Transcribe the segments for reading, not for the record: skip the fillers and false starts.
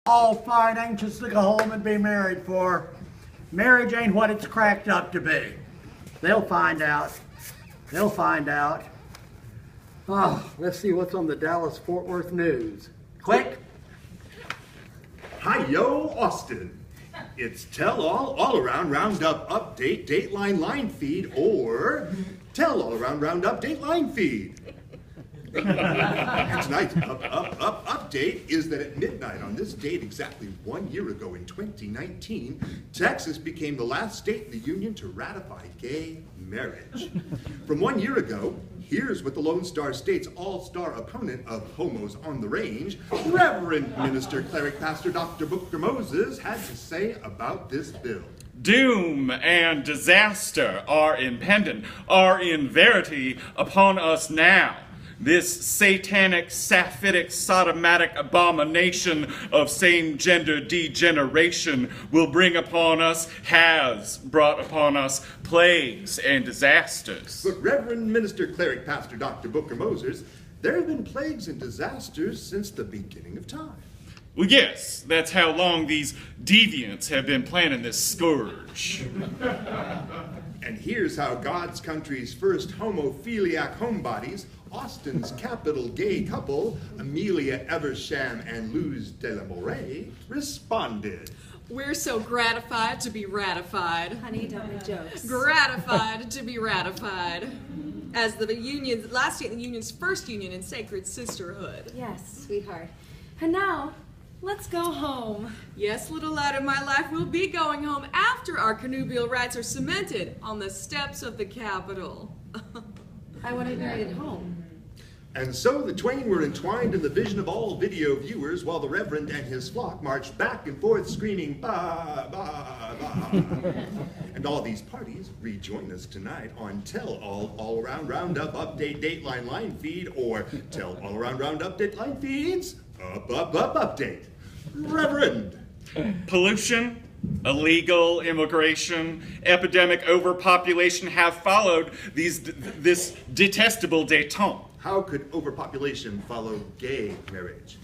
all fine, anxious to go home and be married for. Marriage ain't what it's cracked up to be. They'll find out. They'll find out. Oh, let's see what's on the Dallas-Fort Worth News. Click. Hi-yo, Austin. It's Tell-All All-Around Roundup Update Dateline Line Feed, or Tell-All Around Roundup Dateline Feed. And tonight's update is that at midnight on this date exactly 1 year ago in 2019, Texas became the last state in the union to ratify gay marriage. From 1 year ago, here's what the Lone Star State's all-star opponent of Homos on the Range, Reverend Minister Cleric Pastor Dr. Booker Moses, had to say about this bill. Doom and disaster are impending, are in verity upon us now. This satanic, saphitic, sodomatic abomination of same-gender degeneration will bring upon us, has brought upon us, plagues and disasters. But Reverend Minister Cleric Pastor Dr. Booker Moses, there have been plagues and disasters since the beginning of time. Well, yes, that's how long these deviants have been planning this scourge. And here's how God's country's first homophiliac homebodies, Austin's capital gay couple, Amelia Eversham and Luz de la Moray, responded. We're so gratified to be ratified. Honey, don't make jokes. Gratified to be ratified. As the union's last state in the union's first union in sacred sisterhood. Yes, sweetheart. And now, let's go home. Yes, little lad of my life, we'll be going home after our connubial rights are cemented on the steps of the Capitol. I want to be married at home. And so the twain were entwined in the vision of all video viewers while the Reverend and his flock marched back and forth screaming, ba, ba, ba. And all these parties rejoin us tonight on Tell-All All-Around Roundup Update Dateline Line Feed, or Tell-All Around Roundup Dateline Feeds Update. Reverend. Pollution, illegal immigration, epidemic overpopulation have followed this detestable détente. How could overpopulation follow gay marriage?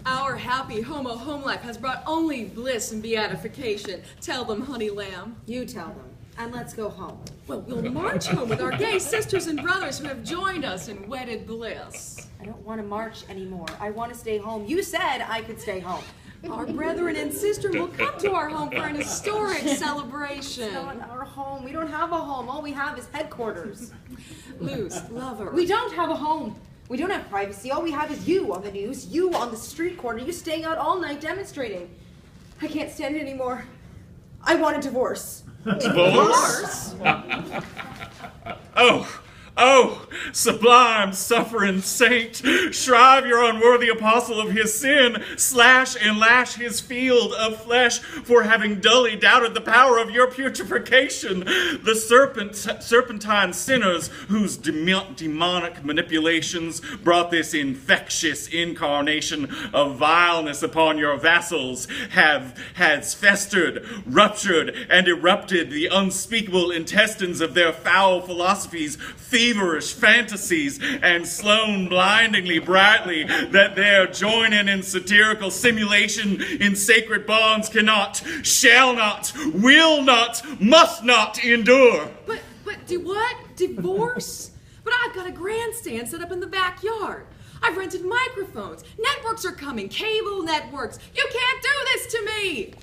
Our happy homo home life has brought only bliss and beatification. Tell them, honey lamb. You tell them. And let's go home. Well, we'll march home with our gay sisters and brothers who have joined us in wedded bliss. I don't want to march anymore. I want to stay home. You said I could stay home. Our brethren and sister will come to our home for an historic celebration. It's not our home. We don't have a home. All we have is headquarters. Luz, lover. We don't have a home. We don't have privacy. All we have is you on the news, you on the street corner, you staying out all night demonstrating. I can't stand it anymore. I want a divorce. Divorce? Oh, sublime suffering saint, shrive your unworthy apostle of his sin, slash and lash his field of flesh for having dully doubted the power of your putrefaction. The serpentine sinners whose demonic manipulations brought this infectious incarnation of vileness upon your vassals has festered, ruptured, and erupted the unspeakable intestines of their foul philosophies, feverish fantasies, and slown blindingly brightly that their joining in satirical simulation in sacred bonds cannot, shall not, will not, must not endure. But do what? Divorce? But I've got a grandstand set up in the backyard. I've rented microphones. Networks are coming. Cable networks. You can't do this to me.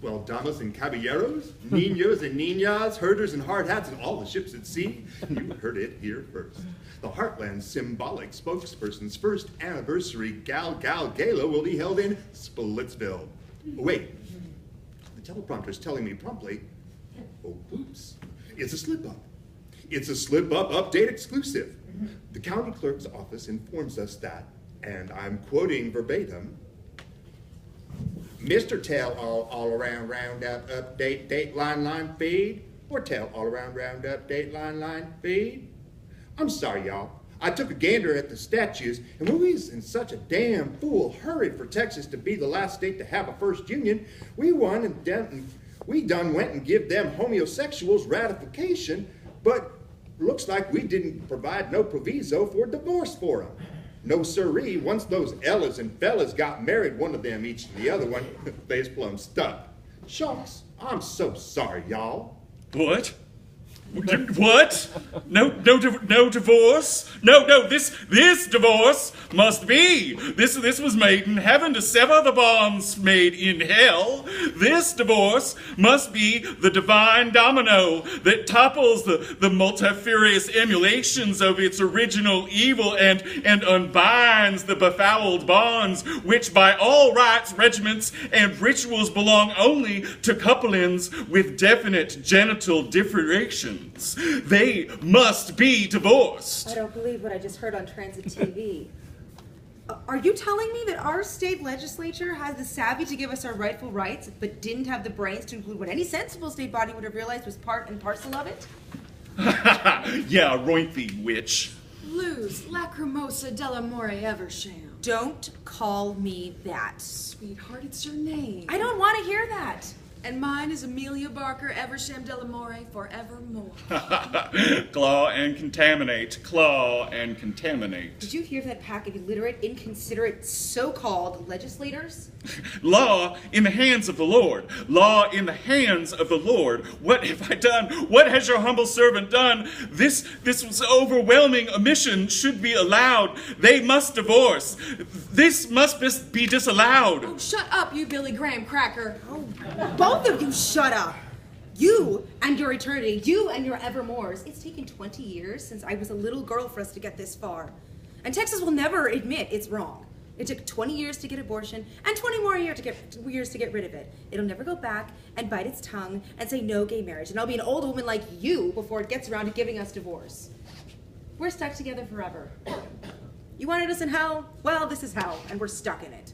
Well, damas and caballeros, niños and niñas, herders and hard hats, and all the ships at sea, you heard it here first. The Heartland Symbolic Spokesperson's first anniversary Gal Gala will be held in Splitsville. Oh, wait, the teleprompter's telling me promptly, oh, oops, it's a slip-up. It's a slip-up update exclusive. The county clerk's office informs us that, and I'm quoting verbatim, Mr. Tell-All Around Roundup Update Dateline Line Feed, or Tell-All Around Roundup Dateline Line Feed. I'm sorry, y'all. I took a gander at the statues, and when we was in such a damn fool hurry for Texas to be the last state to have a first union, we done went and give them homosexuals ratification, but looks like we didn't provide no proviso for divorce for them. No siree, once those Ellas and fellas got married, one of them each to the other one, they's plumb stuck. Shucks, I'm so sorry, y'all. What? What? No divorce? No, this divorce must be. This was made in heaven to sever the bonds made in hell. This divorce must be the divine domino that topples the multifarious emulations of its original evil and unbinds the befouled bonds which by all rites, regiments, and rituals belong only to couplings with definite genital differentiation. They must be divorced. I don't believe what I just heard on Transit TV. Are you telling me that our state legislature has the savvy to give us our rightful rights, but didn't have the brains to include what any sensible state body would have realized was part and parcel of it? Yeah, roink thee, witch. Lose Lacrimosa Delamore Eversham. Don't call me that. Sweetheart, it's your name. I don't want to hear that. And mine is Amelia Barker Eversham Delamore forevermore. Claw and contaminate. Claw and contaminate. Did you hear that pack of illiterate, inconsiderate, so-called legislators? Law in the hands of the Lord. Law in the hands of the Lord. What have I done? What has your humble servant done? This was overwhelming omission should be allowed. They must divorce. This must be disallowed. Oh, shut up, you Billy Graham cracker. Oh, both of you shut up. You and your eternity, you and your evermores. It's taken 20 years since I was a little girl for us to get this far. And Texas will never admit it's wrong. It took 20 years to get abortion and 20 more years to get rid of it. It'll never go back and bite its tongue and say no gay marriage. And I'll be an old woman like you before it gets around to giving us divorce. We're stuck together forever. You wanted us in hell? Well, this is hell, and we're stuck in it.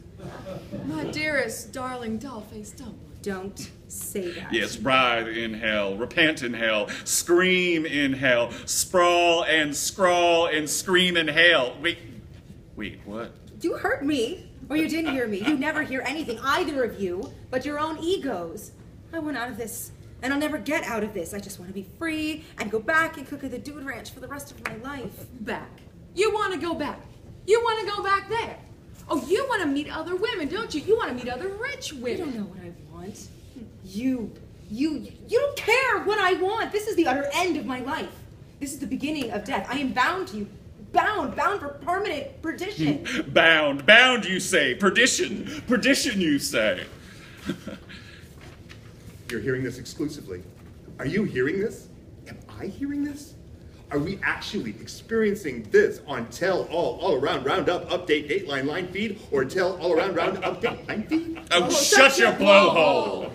My dearest, darling, doll-faced dumpling. Don't say that. Yes, writhe in hell, repent in hell, scream in hell, sprawl and scrawl and scream in hell. Wait, what? You heard me, or you didn't hear me. You never hear anything, either of you, but your own egos. I want out of this, and I'll never get out of this. I just want to be free and go back and cook at the Dude Ranch for the rest of my life. Back. You want to go back. You want to go back there. Oh, you want to meet other women, don't you? You want to meet other rich You women. don't know what I want. You don't care what I want. This is the utter end of my life. This is the beginning of death. I am bound to you. Bound for permanent perdition. Bound, you say. Perdition, you say. You're hearing this exclusively. Are you hearing this? Am I hearing this? Are we actually experiencing this on Tell All Around Roundup Update Dateline Line Feed or Tell All Around Roundup Update Line Feed? Oh, shut your blowhole.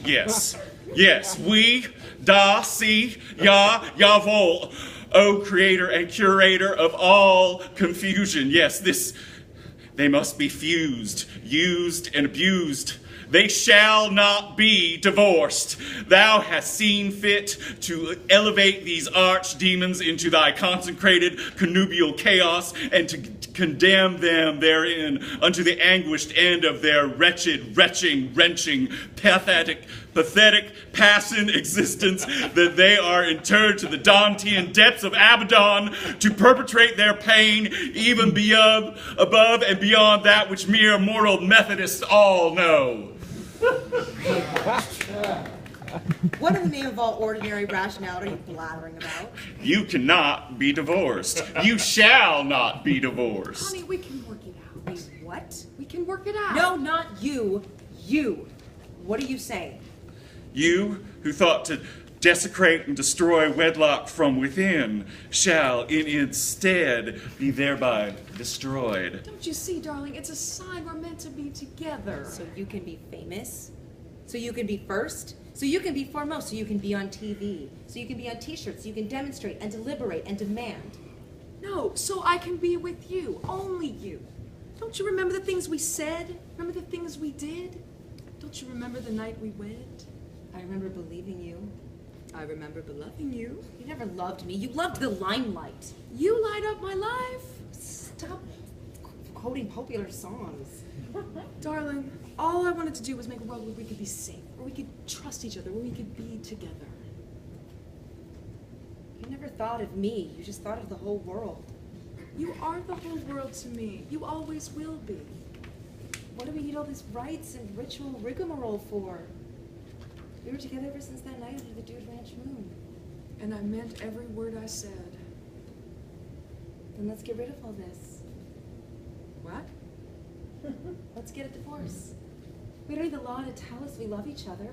Yes, we, da, si, ya, vol. O creator and curator of all confusion. Yes, they must be fused, used, and abused. They shall not be divorced. Thou hast seen fit to elevate these archdemons into thy consecrated connubial chaos and to condemn them therein unto the anguished end of their wretched, wrenching, pathetic, passing existence, that they are interred to the Dantean depths of Abaddon to perpetrate their pain even above and beyond that which mere mortal Methodists all know. What in the name of all ordinary rationality are you blathering about? You cannot be divorced. You shall not be divorced. Honey, we can work it out. Wait, what? We can work it out. No, not you. You. What are you saying? You, who thought to desecrate and destroy wedlock from within, shall in its stead be thereby destroyed. Don't you see, darling? It's a sign we're meant to be together. So you can be famous? So you can be first? So you can be foremost? So you can be on TV? So you can be on t-shirts? So you can demonstrate and deliberate and demand? No, so I can be with you. Only you. Don't you remember the things we said? Remember the things we did? Don't you remember the night we wed? I remember believing you. I remember beloving you. You never loved me. You loved the limelight. You light up my life. Stop quoting popular songs. Darling, all I wanted to do was make a world where we could be safe, where we could trust each other, where we could be together. You never thought of me. You just thought of the whole world. You are the whole world to me. You always will be. What do we need all these rites and ritual rigmarole for? We were together ever since that night under the Dude Ranch moon. And I meant every word I said. Then let's get rid of all this. What? Let's get a divorce. We don't need the law to tell us we love each other.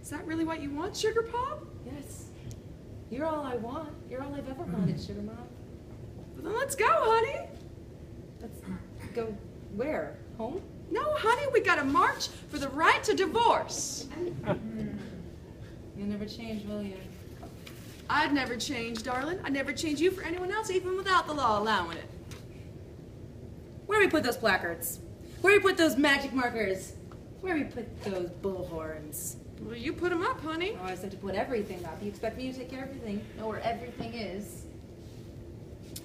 Is that really what you want, Sugar Pop? Yes. You're all I want. You're all I've ever wanted, Sugar Mom. Well, then let's go, honey. Let's go where? Home? No, honey, we gotta march for the right to divorce. You'll never change, will you? I'd never change, darling. I'd never change you for anyone else, even without the law allowing it. Where do we put those placards? Where do we put those magic markers? Where do we put those bullhorns? Well, you put them up, honey. Oh, I said to put everything up. You expect me to take care of everything? Know where everything is.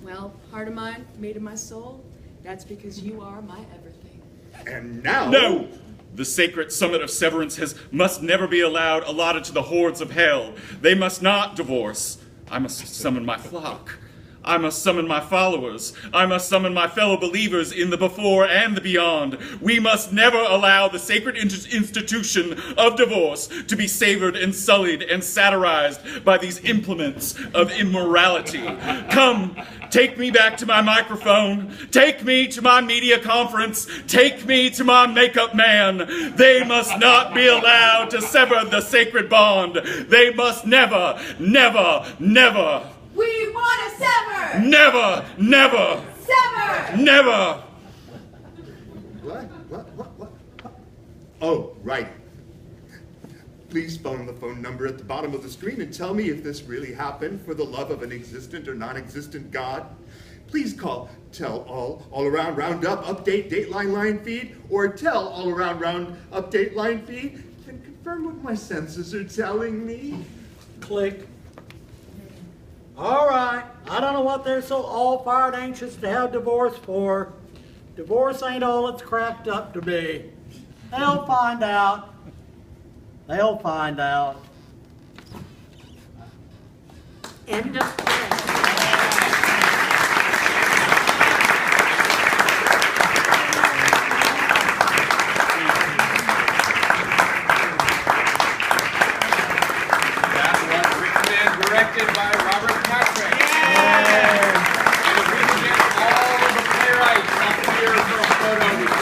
Well, heart of mine, made of my soul, that's because you are my everything. And now... No! The sacred summit of severance must never be allotted to the hordes of hell. They must not divorce. I must summon my flock. I must summon my followers. I must summon my fellow believers in the before and the beyond. We must never allow the sacred institution of divorce to be savored and sullied and satirized by these implements of immorality. Come, take me back to my microphone. Take me to my media conference. Take me to my makeup man. They must not be allowed to sever the sacred bond. They must never, never, never, We want to sever! never, never, Sever! never. What? Oh, right. Please phone the phone number at the bottom of the screen and tell me if this really happened for the love of an existent or non-existent God. Please call Tell All Around Roundup Update Dateline Line Feed or Tell All Around Round Update Line Feed and confirm what my senses are telling me. Click. All right. I don't know what they're so all fired anxious to have divorce for. Divorce ain't all it's cracked up to be. They'll find out. They'll find out. End of play. That was written and directed by Robert Patrick.